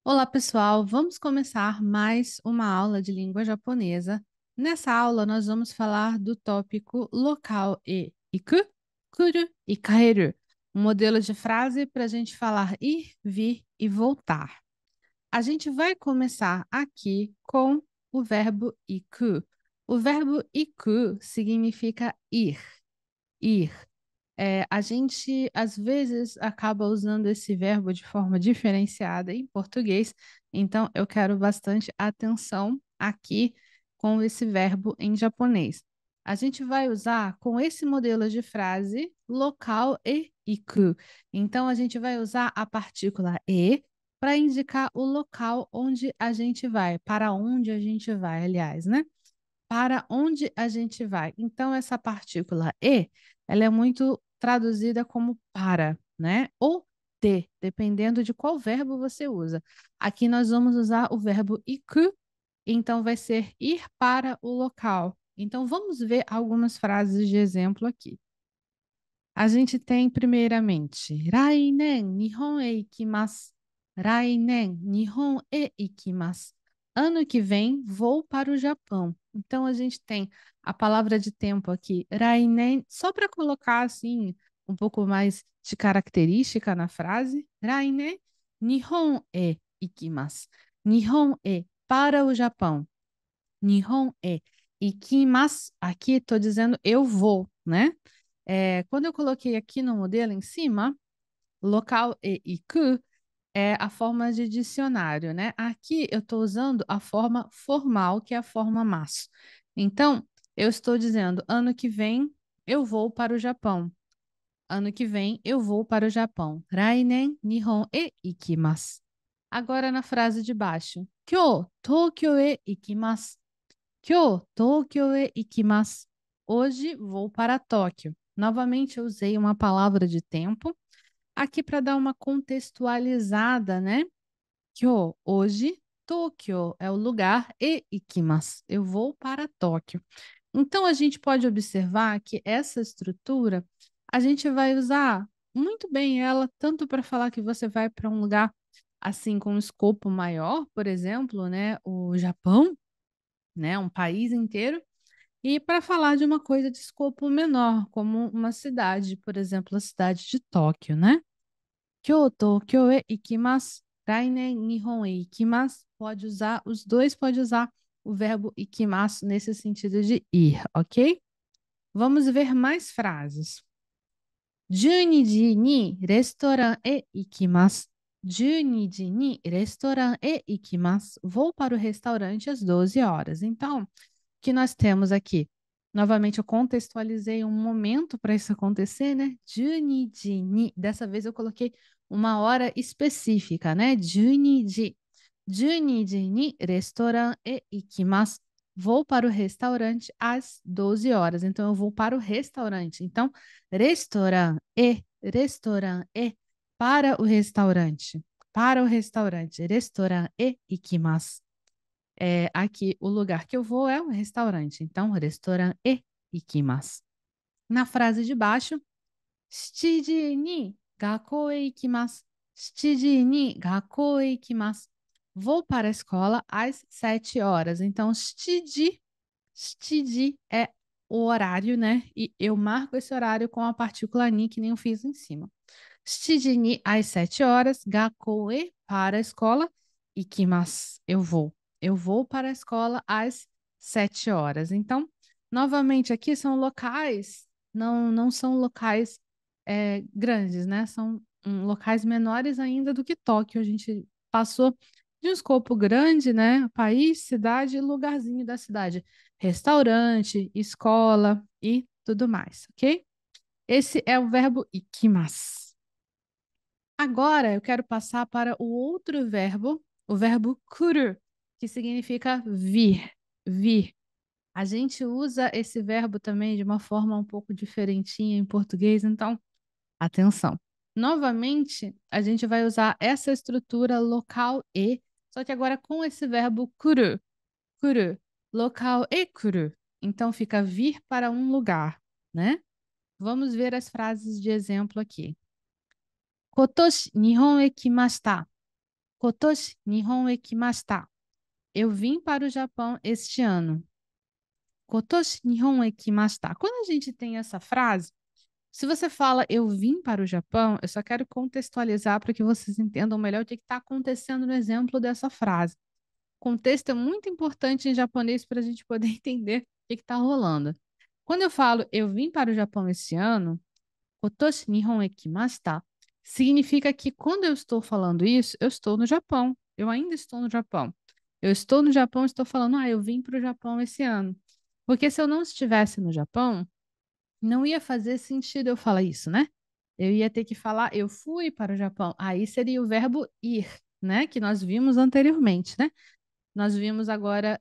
Olá, pessoal! Vamos começar mais uma aula de língua japonesa. Nessa aula, nós vamos falar do tópico local e iku, kuru e kaeru, um modelo de frase para a gente falar ir, vir e voltar. A gente vai começar aqui com o verbo iku. O verbo iku significa ir, ir. A gente, às vezes, acaba usando esse verbo de forma diferenciada em português, então eu quero bastante atenção aqui com esse verbo em japonês. A gente vai usar com esse modelo de frase local e iku. Então, a gente vai usar a partícula e para indicar o local onde a gente vai, para onde a gente vai, aliás, né? Para onde a gente vai. Então, essa partícula e, ela é muito traduzida como para, né? Ou de, dependendo de qual verbo você usa. Aqui nós vamos usar o verbo iku, então vai ser ir para o local. Então, vamos ver algumas frases de exemplo aqui. A gente tem, primeiramente, Rainen Nihon e ikimasu. Rainen Nihon e ikimasu. Ano que vem, vou para o Japão. Então, a gente tem a palavra de tempo aqui, Rainen, só para colocar assim um pouco mais de característica na frase. Rainen Nihon e ikimasu. Nihon e para o Japão. Nihon e ikimasu. Aqui estou dizendo eu vou, né? Quando eu coloquei aqui no modelo em cima, local e iku é a forma de dicionário, né? Aqui eu estou usando a forma formal, que é a forma masu. Então, eu estou dizendo, ano que vem eu vou para o Japão. Ano que vem eu vou para o Japão. Rainen, Nihon e ikimasu. Agora na frase de baixo. Kyou, Tokyo e ikimasu. Kyou, Tokyo e ikimasu. Hoje vou para Tóquio. Novamente eu usei uma palavra de tempo aqui para dar uma contextualizada, né? Kyo, hoje, Tóquio é o lugar e ikimasu. Eu vou para Tóquio. Então a gente pode observar que essa estrutura a gente vai usar muito bem ela tanto para falar que você vai para um lugar assim com um escopo maior, por exemplo, né, o Japão, né, um país inteiro, e para falar de uma coisa de escopo menor, como uma cidade, por exemplo, a cidade de Tóquio, né? Kyoto, Kyo e ikimasu. Rainen, Nihon e ikimasu. Pode usar, os dois pode usar o verbo ikimasu nesse sentido de ir, ok? Vamos ver mais frases. 12時にレストランへ行きます。12時にレストランへ行きます。Vou para o restaurante às 12 horas. Então, que nós temos aqui? Novamente, eu contextualizei um momento para isso acontecer, né? Juniji ni. Dessa vez eu coloquei uma hora específica, né? Juniji. Juniji ni restaurant e ikimasu. Vou para o restaurante às 12 horas. Então, eu vou para o restaurante. Então, restaurant e, para o restaurante. Para o restaurante. Restaurant e ikimasu. Aqui, o lugar que eu vou é um restaurante. Então, restaurant e ikimasu. Na frase de baixo, 7時に学校へ行きます。7時に学校へ行きます。Vou para a escola às 7 horas. Então, 7時é o horário, né? E eu marco esse horário com a partícula ni, que nem eu fiz em cima. 7時にàs 7 horas, 学校へ para a escola, ikimasu, eu vou. Eu vou para a escola às 7 horas. Então, novamente, aqui são locais, não são locais grandes, né? São locais menores ainda do que Tóquio. A gente passou de um escopo grande, né? País, cidade e lugarzinho da cidade. Restaurante, escola e tudo mais, ok? Esse é o verbo ikimasu. Agora eu quero passar para o outro verbo, o verbo kuru, que significa vir, vir. A gente usa esse verbo também de uma forma um pouco diferentinha em português, então, atenção. Novamente, a gente vai usar essa estrutura local e, só que agora com esse verbo kuru, kuru, local e kuru. Então fica vir para um lugar, né? Vamos ver as frases de exemplo aqui. 今年日本へ来ました。Kotoshi Nihon e kimashita. Eu vim para o Japão este ano. Kotoshi Nihon e kimashita. Quando a gente tem essa frase, se você fala eu vim para o Japão, eu só quero contextualizar para que vocês entendam melhor o que está acontecendo no exemplo dessa frase. Contexto é muito importante em japonês para a gente poder entender o que está rolando. Quando eu falo eu vim para o Japão esse ano, Kotoshi Nihon e kimashita, significa que quando eu estou falando isso, eu estou no Japão. Eu ainda estou no Japão. Eu estou no Japão e estou falando, eu vim para o Japão esse ano. Porque se eu não estivesse no Japão, não ia fazer sentido eu falar isso, né? Eu ia ter que falar, eu fui para o Japão. Aí seria o verbo ir, né? Que nós vimos anteriormente, né? Nós vimos agora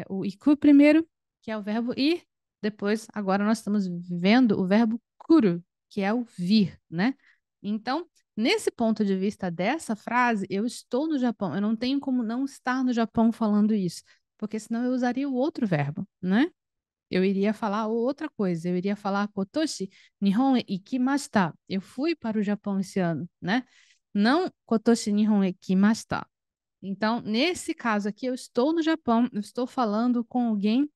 o iku primeiro, que é o verbo ir. Depois, agora nós estamos vendo o verbo kuru, que é o vir, né? Então, nesse ponto de vista dessa frase, eu estou no Japão. Eu não tenho como não estar no Japão falando isso, porque senão eu usaria o outro verbo, né? Eu iria falar outra coisa. Eu iria falar Kotoshi Nihon e ikimashita. Eu fui para o Japão esse ano, né? Não Kotoshi Nihon e ikimashita. Então, nesse caso aqui, eu estou no Japão, eu estou falando com alguém,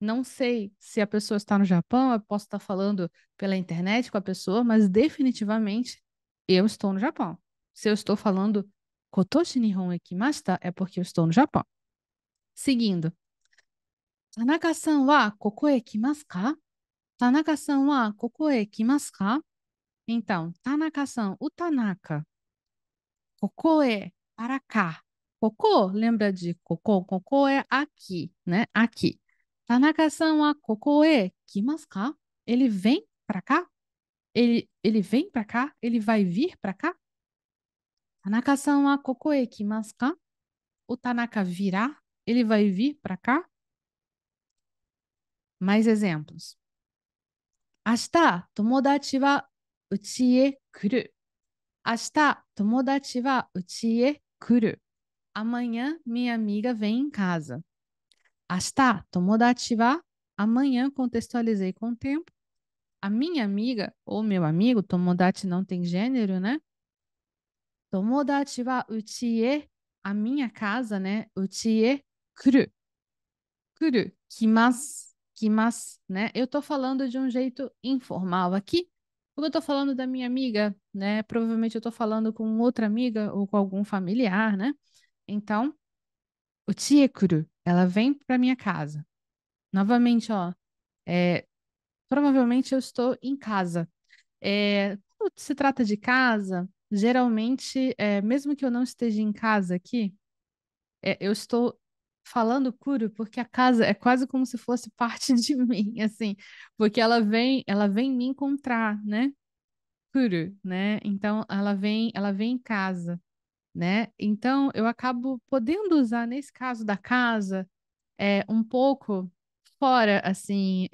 não sei se a pessoa está no Japão, eu posso estar falando pela internet com a pessoa, mas definitivamente eu estou no Japão. Se eu estou falando Kotoshi Nihon e kimashita, é porque eu estou no Japão. Seguindo. Tanaka-san wa koko e kimasu ka? Tanaka-san wa koko e kimasu ka? Então, Tanaka-san, o Tanaka, koko é para cá. Koko, lembra de koko? Koko é aqui, né? Aqui. Tanaka-san wa koko e kimasu ka? Ele vem para cá? Ele vem para cá? Ele vai vir para cá? Tanaka-san wa koko e kimasu ka? O Tanaka virá? Ele vai vir para cá? Mais exemplos. 明日、友達は家へ来る。明日、友達は家へ来る。Amanhã, minha amiga vem em casa. 明日、友達は amanhã contextualizei com o tempo. A minha amiga ou meu amigo, tomodachi não tem gênero, né? Tomodachi wa uchi e, a minha casa, né? Uchi e kuru. Kuru, kimasu, kimasu, né? Eu tô falando de um jeito informal aqui, porque eu tô falando da minha amiga, né? Provavelmente eu tô falando com outra amiga ou com algum familiar, né? Então, uchi e kuru, ela vem para minha casa. Novamente, ó, é, provavelmente eu estou em casa. Quando se trata de casa, geralmente, mesmo que eu não esteja em casa aqui, eu estou falando kuru porque a casa é quase como se fosse parte de mim, assim, porque ela vem me encontrar, né? Kuru, né? Então ela vem em casa, né? Então eu acabo podendo usar nesse caso da casa um pouco fora, assim,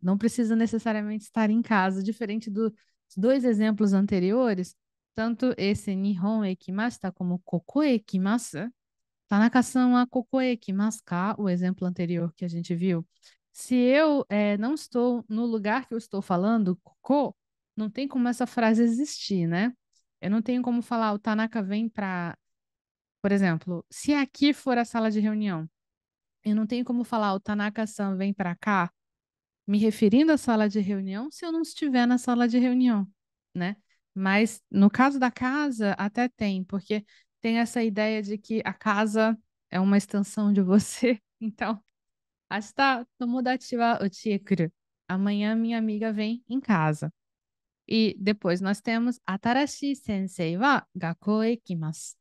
não precisa necessariamente estar em casa, diferente dos dois exemplos anteriores, tanto esse Nihon ekimashita como Koko ekimasu. Tanaka-san wa koko ekimasu ka? O exemplo anterior que a gente viu. Se eu não estou no lugar que eu estou falando, Koko, não tem como essa frase existir, né? Eu não tenho como falar o Tanaka vem para, por exemplo, se aqui for a sala de reunião, eu não tenho como falar o Tanaka-san vem para cá, me referindo à sala de reunião, se eu não estiver na sala de reunião, né? Mas no caso da casa, até tem, porque tem essa ideia de que a casa é uma extensão de você. Então, hasta tomodachi wa uchi e kuru. Amanhã minha amiga vem em casa. E depois nós temos Atarashi sensei wa gakkou e kimasu.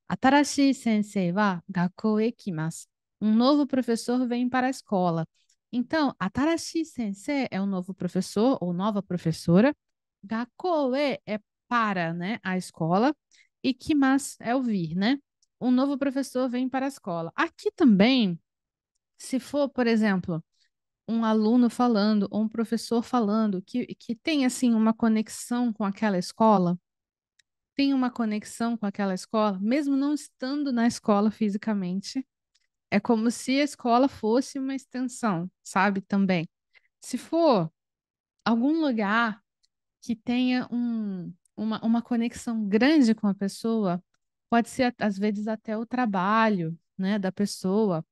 Atarashi sensei wa gakkou e kimasu. Um novo professor vem para a escola. Então, Atarashi sensei é um novo professor ou nova professora. Gakkou é para, né, a escola. E kimasu é o vir, né? Um novo professor vem para a escola. Aqui também, se for, por exemplo, um aluno falando ou um professor falando que tem, assim, uma conexão com aquela escola, tem uma conexão com aquela escola, mesmo não estando na escola fisicamente. É como se a escola fosse uma extensão, sabe? Também. Se for algum lugar que tenha uma conexão grande com a pessoa, pode ser, às vezes, até o trabalho, né, da pessoa.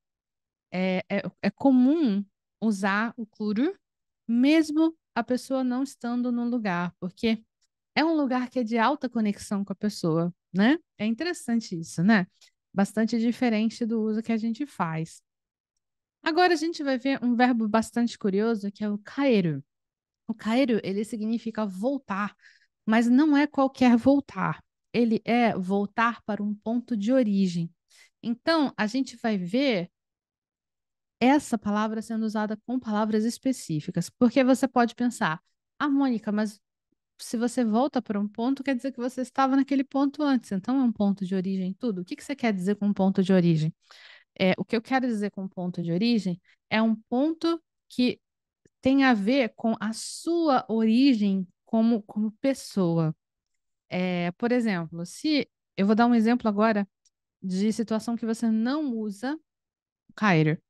É comum usar o kuru, mesmo a pessoa não estando no lugar, porque é um lugar que é de alta conexão com a pessoa, né? É interessante isso, né? Bastante diferente do uso que a gente faz. Agora a gente vai ver um verbo bastante curioso, que é o kaeru. O kaeru, ele significa voltar, mas não é qualquer voltar. Ele é voltar para um ponto de origem. Então, a gente vai ver essa palavra sendo usada com palavras específicas, porque você pode pensar, ah, Mônica, mas se você volta para um ponto, quer dizer que você estava naquele ponto antes, então é um ponto de origem tudo. O que que você quer dizer com ponto de origem? O que eu quero dizer com ponto de origem é um ponto que tem a ver com a sua origem como pessoa. Por exemplo, se eu vou dar um exemplo agora de situação que você não usa Cairo.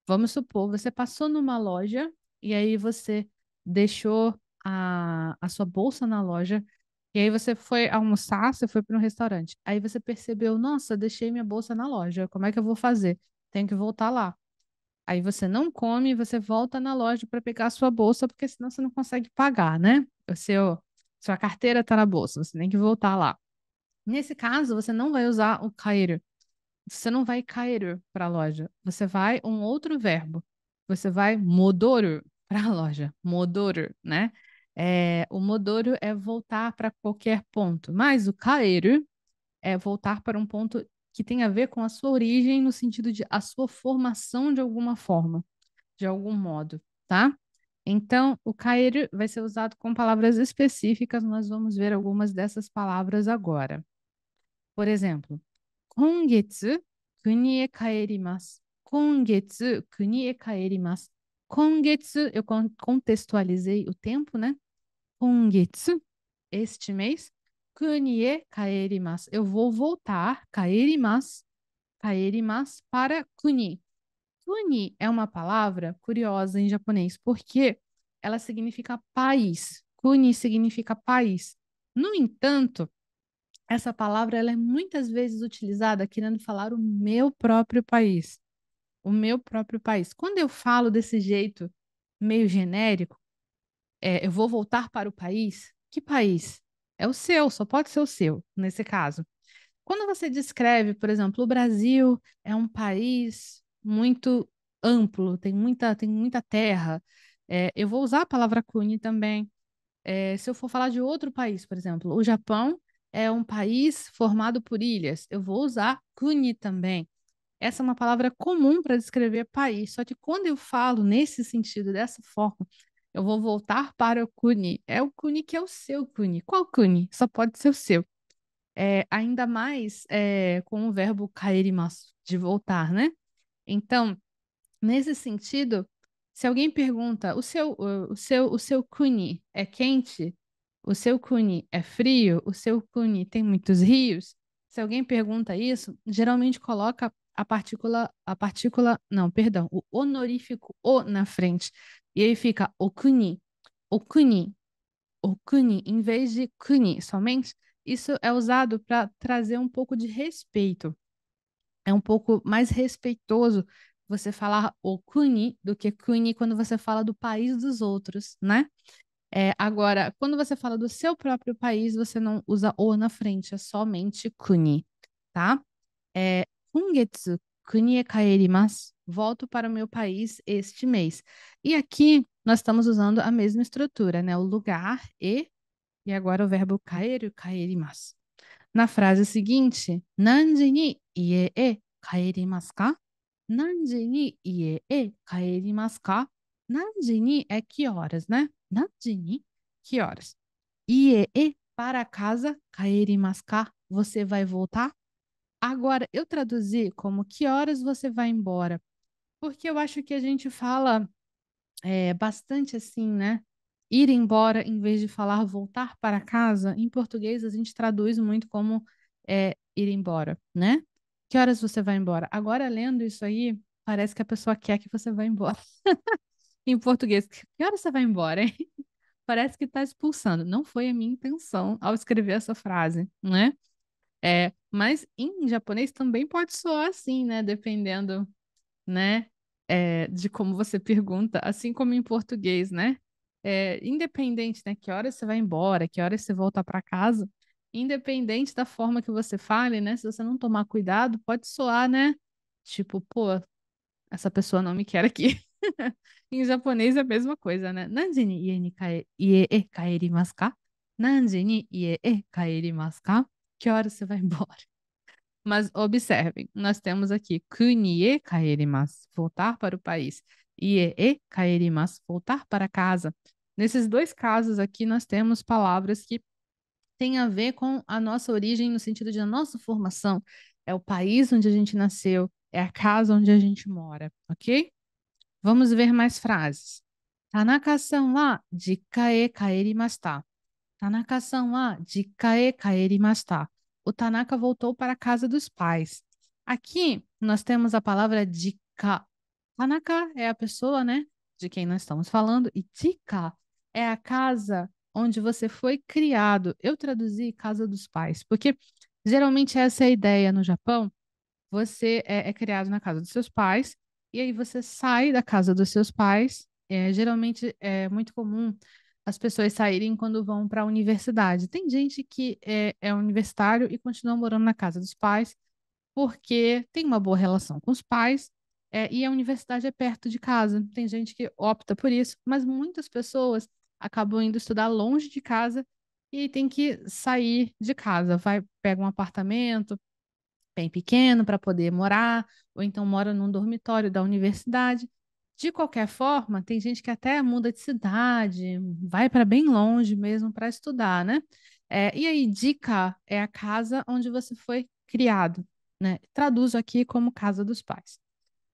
Vamos supor, você passou numa loja e aí você deixou a sua bolsa na loja e aí você foi almoçar, você foi para um restaurante. Aí você percebeu, nossa, deixei minha bolsa na loja. Como é que eu vou fazer? Tenho que voltar lá. Aí você não come, você volta na loja para pegar a sua bolsa, porque senão você não consegue pagar, né? Sua carteira está na bolsa, você tem que voltar lá. Nesse caso, você não vai usar o cair. Você não vai cair para a loja. Você vai um outro verbo. Você vai modoru para a loja. Modoru, né? O modoru é voltar para qualquer ponto, mas o cair é voltar para um ponto que tem a ver com a sua origem, no sentido de a sua formação de alguma forma, de algum modo, tá? Então, o cair vai ser usado com palavras específicas, nós vamos ver algumas dessas palavras agora. Por exemplo, 今月国へ帰ります。今月国へ帰ります。今月, eu contextualizei o tempo, né? 今月, este mês. 国へ帰ります. Eu vou voltar, 帰ります, para kuni. Kuni é uma palavra curiosa em japonês, porque ela significa país. Kuni significa país. No entanto, essa palavra ela é muitas vezes utilizada querendo falar o meu próprio país. O meu próprio país. Quando eu falo desse jeito meio genérico, eu vou voltar para o país. Que país? É o seu, só pode ser o seu, nesse caso. Quando você descreve, por exemplo, o Brasil é um país muito amplo, tem muita terra. Eu vou usar a palavra cune também. Se eu for falar de outro país, por exemplo, o Japão é um país formado por ilhas. Eu vou usar kuni também. Essa é uma palavra comum para descrever país, só que quando eu falo nesse sentido, dessa forma, eu vou voltar para o kuni. É o kuni que é o seu kuni. Qual kuni? Só pode ser o seu. Ainda mais com o verbo kaerimasu, de voltar, né? Então, nesse sentido, se alguém pergunta, o seu cune é quente? O seu cune é frio? O seu cune tem muitos rios? Se alguém pergunta isso, geralmente coloca não, perdão, o honorífico o na frente. E aí fica o cune, o kuni, em vez de kuni somente. Isso é usado para trazer um pouco de respeito. É um pouco mais respeitoso você falar o kuni do que kuni quando você fala do país dos outros, né? Agora, quando você fala do seu próprio país, você não usa o na frente, é somente kuni, tá? É, 今月 国へ帰ります. Volto para o meu país este mês. E aqui nós estamos usando a mesma estrutura, né? O lugar e agora o verbo kaeru, kaerimasu. Na frase seguinte, 何時に家へ帰りますか? 何時に家へ帰りますか? 何時にé que horas, né? 何時に? Que horas? Ie, para casa, kaerimasu ka? Você vai voltar? Agora, eu traduzi como que horas você vai embora? Porque eu acho que a gente fala bastante assim, né? Ir embora em vez de falar voltar para casa. Em português, a gente traduz muito como ir embora, né? Que horas você vai embora? Agora, lendo isso aí, parece que a pessoa quer que você vá embora. Em português, que horas você vai embora, hein? Parece que está expulsando. Não foi a minha intenção ao escrever essa frase, né? Mas em japonês também pode soar assim, né? Dependendo, né? De como você pergunta, assim como em português, né? Independente, né? Que horas você vai embora, que horas você volta para casa, independente da forma que você fale, né? Se você não tomar cuidado, pode soar, né? Tipo, pô, essa pessoa não me quer aqui. Em japonês é a mesma coisa, né? Nanji ni ie e kaerimasu ka? Nanji ni ie e kaerimasu ka? Que horas você vai embora? Mas observem, nós temos aqui kunie kaerimasu, voltar para o país, ie e kaerimasu, voltar para casa. Nesses dois casos aqui, nós temos palavras que têm a ver com a nossa origem, no sentido de a nossa formação. É o país onde a gente nasceu, é a casa onde a gente mora, ok? Vamos ver mais frases. Tanaka-san wa jikka e kaerimashita. Tanaka-san wa jikka e kaerimashita. O Tanaka voltou para a casa dos pais. Aqui nós temos a palavra jikka. Tanaka é a pessoa, né, de quem nós estamos falando, e jikka é a casa onde você foi criado. Eu traduzi casa dos pais, porque geralmente essa é a ideia no Japão. Você é criado na casa dos seus pais, e aí você sai da casa dos seus pais. Geralmente é muito comum as pessoas saírem quando vão para a universidade. Tem gente que é universitário e continua morando na casa dos pais, porque tem uma boa relação com os pais, e a universidade é perto de casa. Tem gente que opta por isso, mas muitas pessoas acabam indo estudar longe de casa e tem que sair de casa. Vai, pega um apartamento bem pequeno para poder morar, ou então mora num dormitório da universidade. De qualquer forma, tem gente que até muda de cidade, vai para bem longe mesmo para estudar, né? E aí, dica é a casa onde você foi criado, né? Traduzo aqui como casa dos pais.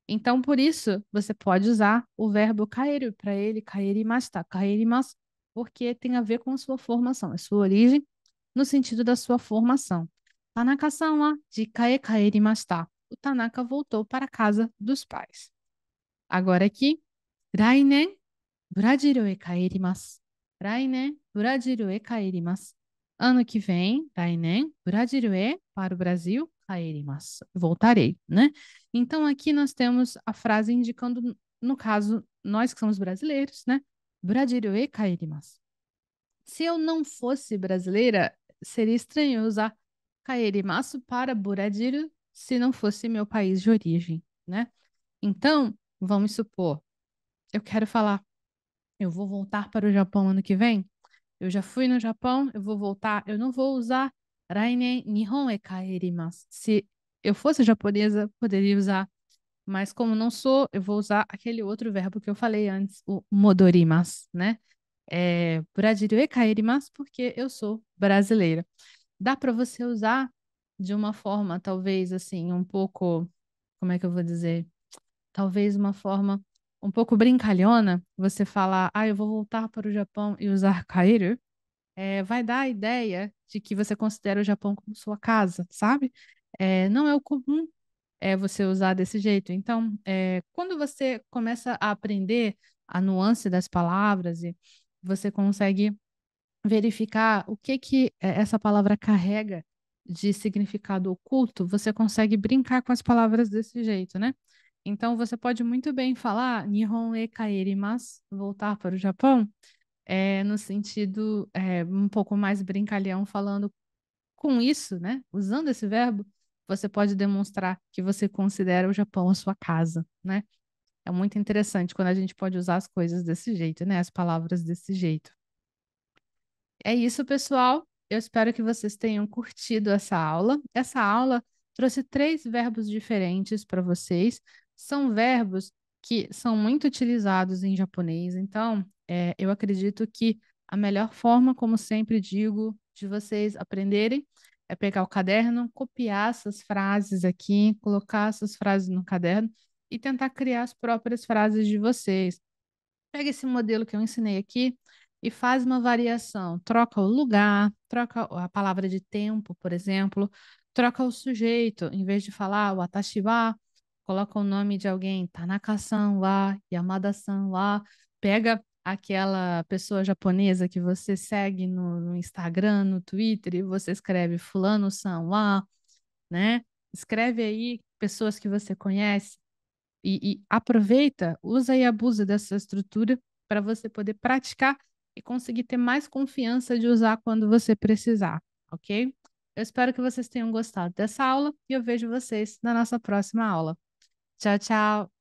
Então, por isso, você pode usar o verbo kaeru para ele, kaerimashita, kaerimasu, porque tem a ver com a sua formação, a sua origem, no sentido da sua formação. Tanaka-san wa jikka e kaerimashita. O Tanaka voltou para a casa dos pais. Agora aqui, rainen, Brasil e kaerimasu. Rainen, Brasil e kaerimasu. Ano que vem, rainen, Brasil e para o Brasil, kaerimasu. Voltarei, né? Então aqui nós temos a frase indicando, no caso, nós que somos brasileiros, né? Brasil e kaerimasu. Se eu não fosse brasileira, seria estranho eu usar kaerimasu para Brasil se não fosse meu país de origem, né? Então, vamos supor, eu quero falar, eu vou voltar para o Japão ano que vem. Eu já fui no Japão, eu vou voltar. Eu não vou usar Rainen Nihon e kaerimasu. Se eu fosse japonesa, poderia usar, mas como não sou, eu vou usar aquele outro verbo que eu falei antes, o modorimasu, né? Brasil e kaerimasu, porque eu sou brasileira. Dá para você usar de uma forma, talvez assim, um pouco, como é que eu vou dizer? Talvez uma forma um pouco brincalhona, você falar, eu vou voltar para o Japão e usar kaeru, vai dar a ideia de que você considera o Japão como sua casa, sabe? Não é o comum você usar desse jeito. Então, quando você começa a aprender a nuance das palavras e você consegue verificar o que que essa palavra carrega de significado oculto, você consegue brincar com as palavras desse jeito, né? Então, você pode muito bem falar Nihon e kaerimasu, voltar para o Japão, no sentido um pouco mais brincalhão, falando com isso, né? Usando esse verbo, você pode demonstrar que você considera o Japão a sua casa, né? É muito interessante quando a gente pode usar as coisas desse jeito, né? As palavras desse jeito. É isso, pessoal. Eu espero que vocês tenham curtido essa aula. Essa aula trouxe três verbos diferentes para vocês. São verbos que são muito utilizados em japonês. Então, eu acredito que a melhor forma, como sempre digo, de vocês aprenderem é pegar o caderno, copiar essas frases aqui, colocar essas frases no caderno e tentar criar as próprias frases de vocês. Pega esse modelo que eu ensinei aqui e faz uma variação. Troca o lugar, troca a palavra de tempo, por exemplo, troca o sujeito. Em vez de falar o watashi wa, coloca o nome de alguém, Tanaka-san wa, Yamada-san wa. Pega aquela pessoa japonesa que você segue no Instagram, no Twitter, e você escreve Fulano-san wa, né? Escreve aí pessoas que você conhece e aproveita, usa e abusa dessa estrutura para você poder praticar e conseguir ter mais confiança de usar quando você precisar, ok? Eu espero que vocês tenham gostado dessa aula e eu vejo vocês na nossa próxima aula. Tchau, tchau!